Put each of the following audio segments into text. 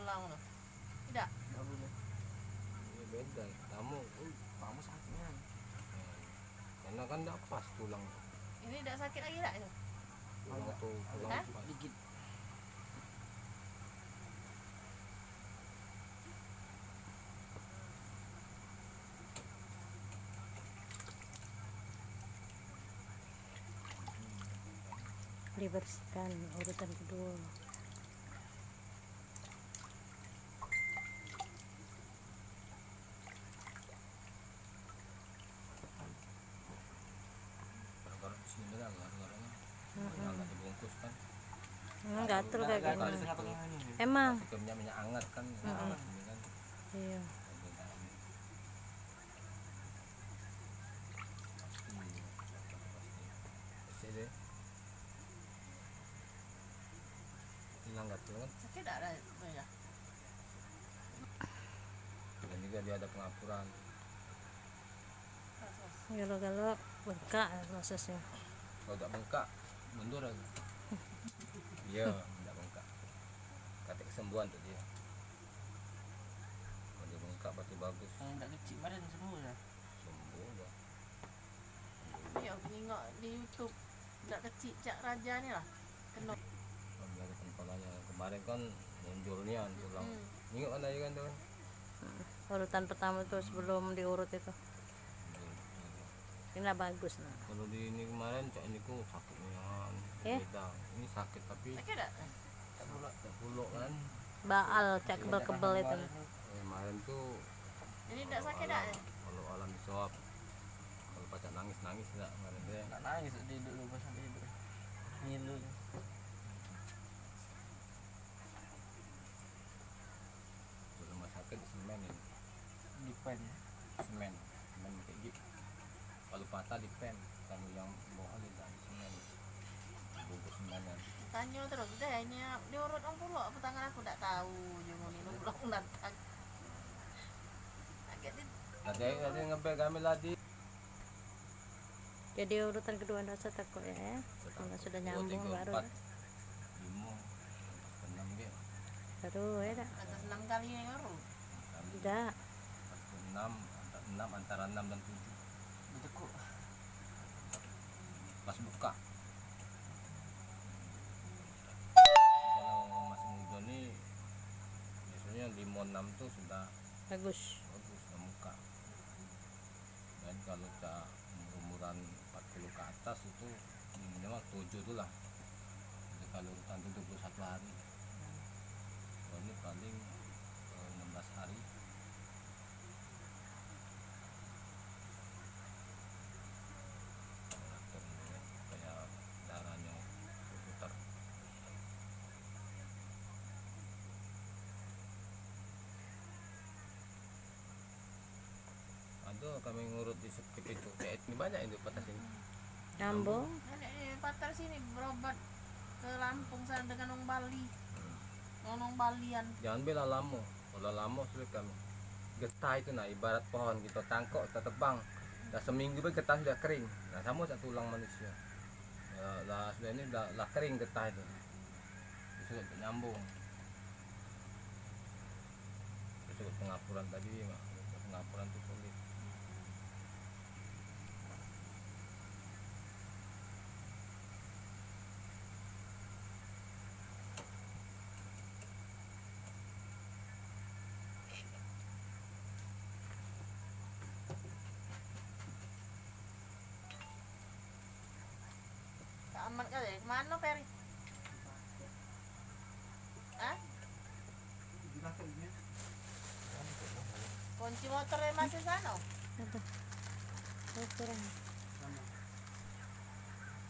tulang tuh. Tidak. Nggak boleh. Ini beda. Kamu sakitnya. Karena kan tidak pas tulang. Ini tidak sakit lagi tak itu? Tulang tuh tulang Hah? pas. Dikit. Dibersihkan urutan kedua. Kalau di sini lah garang-garangnya. Nggak dibungkus kan. Gatel kayak Gatal di gini. tengah-tengah ini. Emang. Sikapnya minyak hangat kan. Hangat ini kan. Iya. Pasti deh. Hilang gatal kan. Sakit tak ada itu ya? Dan juga dia ada pengapuran. Kalau bengkak prosesnya. Kalau tak bengkak mundur lagi. Iya, tidak bengkak. Kata kesembuhan tuh dia. Kalau dia bengkak pasti bagus. Yang tidak kecil kemarin sembuh ya. Sembuh dah. Iya, aku tengok di YouTube. Tidak kecil Cak Raja ni lah. Kena. Dia ada kepalanya. Kemarin kan munculnya tulang. Ingat kan tadi kan tuh kan? Urutan pertama tuh sebelum diurut itu. Ini bagus nah. Kalau di ini kemarin cak ini kok sakitnya beda. Ini sakit tapi Sakit tak? tak puluk kan. Baal cak kebel-kebel itu. Kemarin tuh Ini tidak sakit tak? kalau alam disuap. Kalau pacar nangis enggak kemarin dia. Nggak nangis dia duduk pas sampai tidur. Ngilu. Di rumah sakit semen ini. Di pen. Semen kayak gitu. Kalau patah di pen, kalau yang bawah di semen. Bungkus semenan. Tanya terus dah ini diurut orang pulak apa tangan aku tak tahu jangan minum pulang datang. Agak di Nanti ngebel kami lagi. Jadi urutan kedua rasa takut ya. Kalau sudah nyambung baru. 5 6 gitu. Baru ya dah. atas 6 kali yang urut. Tidak. 6 antara 6 dan 7 Ditekuk. pas buka. Kalau masih muda nih biasanya 5 6 tuh sudah Bagus. bagus sudah muka. Dan kalau cak umuran 40 ke atas itu minimal 7 tuh lah. Jadi kalau urutan 71 hari. Kalau ini paling 16 hari. Kayak darahnya berputar. Ada kami ngurut di skip itu kayak ini banyak itu patah sini. Nyambung. Nenek di Patar sini berobat ke Lampung sana dengan orang Bali. Orang Balian. Jangan bela lamo, kalau lamo sulit kami. Getah itu nah ibarat pohon kita tangkok kita tebang. Dah seminggu pun getah sudah kering. Nah sama satu tulang manusia. Ya, lah sudah ini lah kering getah itu. Sulit nyambung. Sulit pengapuran tadi, pengapuran itu sulit. Tak aman kali. Mana Peri? Hah? Kunci motornya masih sana. Apa? Oh, kurang.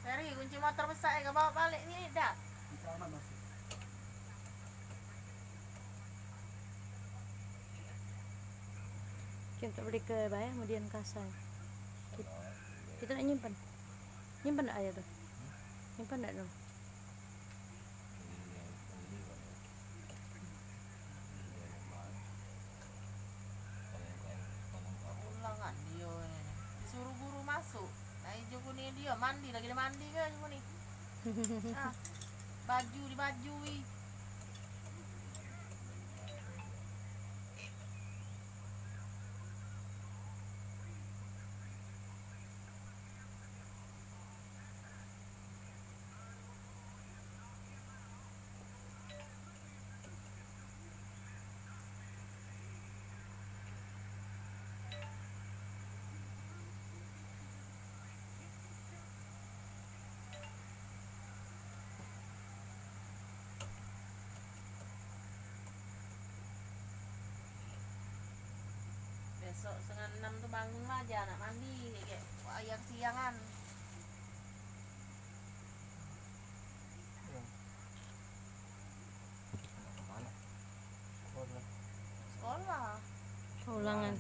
Peri, kunci motor besar ke bawa balik ni dah. Kita beli ke bayar kemudian kasar. Kita nak nyimpan. Nyimpan tak ayah tu? Nyimpan tak dong? Ulangan dia ni. Disuruh guru masuk. Nah, Joko ni dia mandi lagi dia mandi ke Joko ni? Baju dibajui. jam 6 tuh bangun aja anak mandi kayak ayam siangan. Ya, Mau kemana? sekolah. Sekolah Ulangan.